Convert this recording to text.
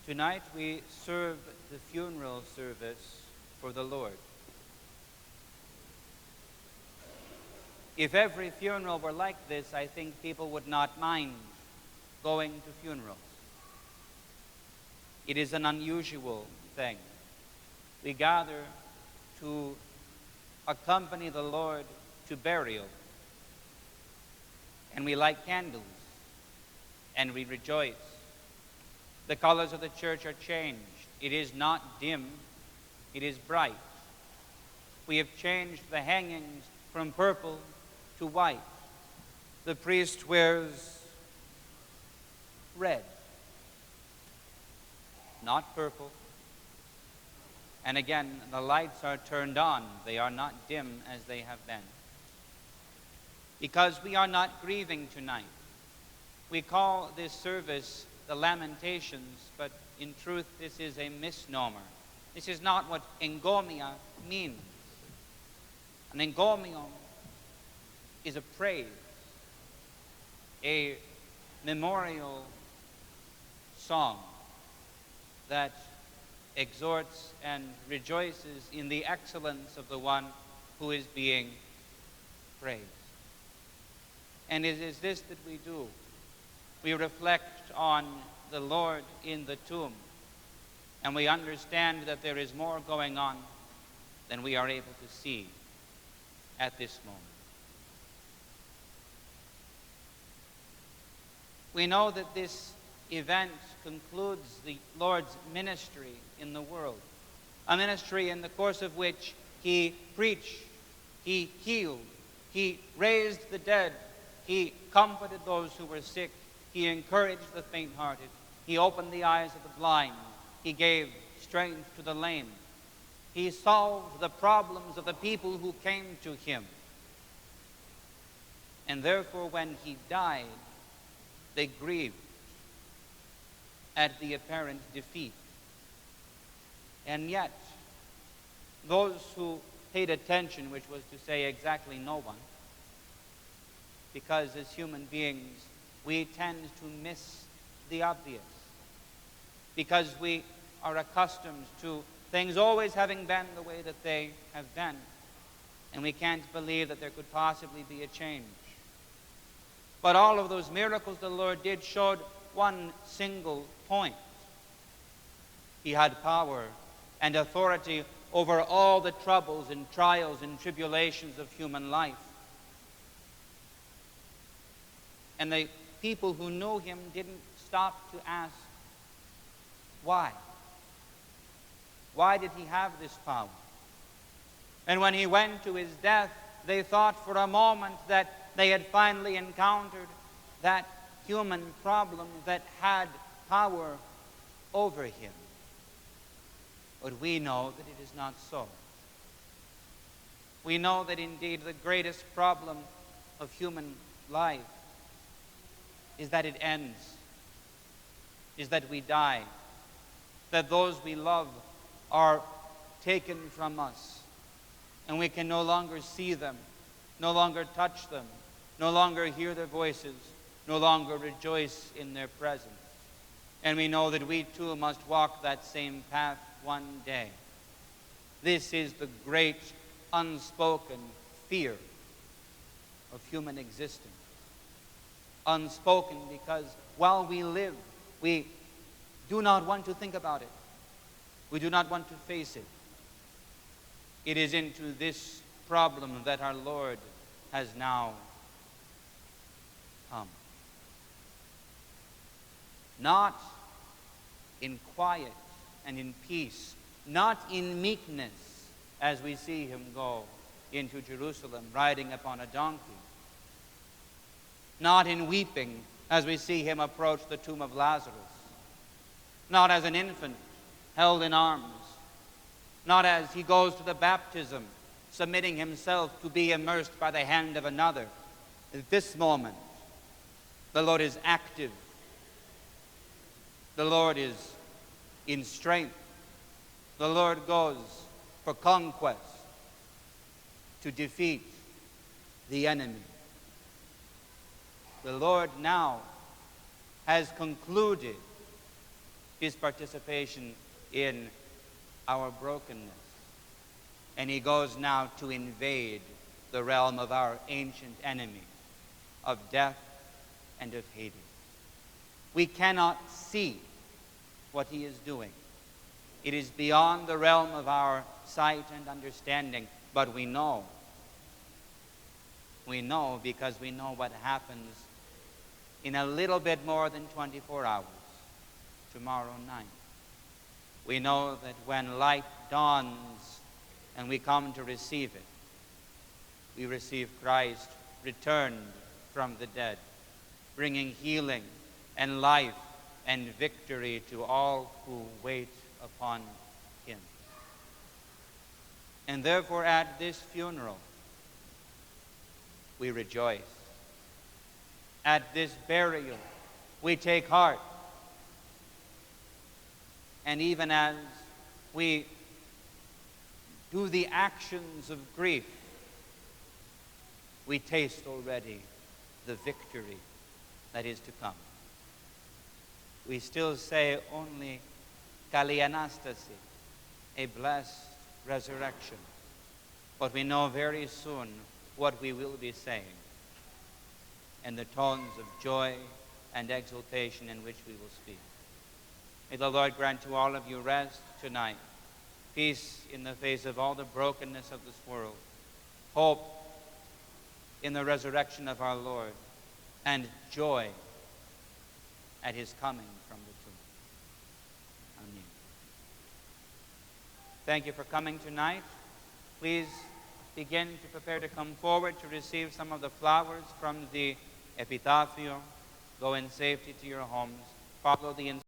Tonight we serve the funeral service for the Lord. If every funeral were like this, I think people would not mind going to funerals. It is an unusual thing. We gather to accompany the Lord to burial, and we light candles, and we rejoice. The colors of the church are changed. It is not dim, it is bright. We have changed the hangings from purple to white. The priest wears red, not purple. And again, the lights are turned on. They are not dim as they have been. Because we are not grieving tonight. We call this service the Lamentations, but in truth this is a misnomer. This is not what engomia means. An engomion is a praise, a memorial song that exhorts and rejoices in the excellence of the one who is being praised. And it is this that we do. We reflect on the Lord in the tomb, and we understand that there is more going on than we are able to see at this moment. We know that this event concludes the Lord's ministry in the world, a ministry in the course of which he preached, he healed, he raised the dead, he comforted those who were sick, he encouraged the faint-hearted, he opened the eyes of the blind, he gave strength to the lame, he solved the problems of the people who came to him. And therefore, when he died, they grieved at the apparent defeat. And yet, those who paid attention, which was to say exactly no one, because as human beings, we tend to miss the obvious, because we are accustomed to things always having been the way that they have been, and we can't believe that there could possibly be a change. But all of those miracles the Lord did showed one single point. He had power and authority over all the troubles and trials and tribulations of human life. And the people who knew him didn't stop to ask, why? Why did he have this power? And when he went to his death, they thought for a moment that they had finally encountered that human problem that had power over him. But we know that it is not so. We know that indeed the greatest problem of human life is that it ends, is that we die, that those we love are taken from us, and we can no longer see them, no longer touch them, no longer hear their voices, no longer rejoice in their presence. And we know that we too must walk that same path one day. This is the great unspoken fear of human existence. Unspoken because while we live, we do not want to think about it. We do not want to face it. It is into this problem that our Lord has now come. Not in quiet and in peace, not in meekness as we see him go into Jerusalem riding upon a donkey, not in weeping as we see him approach the tomb of Lazarus, not as an infant held in arms, not as he goes to the baptism, submitting himself to be immersed by the hand of another. At this moment, the Lord is active. The Lord is in strength. The Lord goes for conquest to defeat the enemy. The Lord now has concluded his participation in our brokenness. And he goes now to invade the realm of our ancient enemy, of death and of Hades. We cannot see what he is doing. It is beyond the realm of our sight and understanding, but we know. We know because we know what happens in a little bit more than 24 hours, tomorrow night. We know that when light dawns and we come to receive it, we receive Christ returned from the dead, bringing healing and life and victory to all who wait upon him. And therefore at this funeral, we rejoice. At this burial, we take heart. And even as we do the actions of grief, we taste already the victory that is to come. We still say only Kalianastasi, a blessed resurrection. But we know very soon what we will be saying and the tones of joy and exultation in which we will speak. May the Lord grant to all of you rest tonight, peace in the face of all the brokenness of this world, hope in the resurrection of our Lord, and joy at his coming from the tomb. Amen. Thank you for coming tonight. Please begin to prepare to come forward to receive some of the flowers from the Epitaphios. Go in safety to your homes. Follow the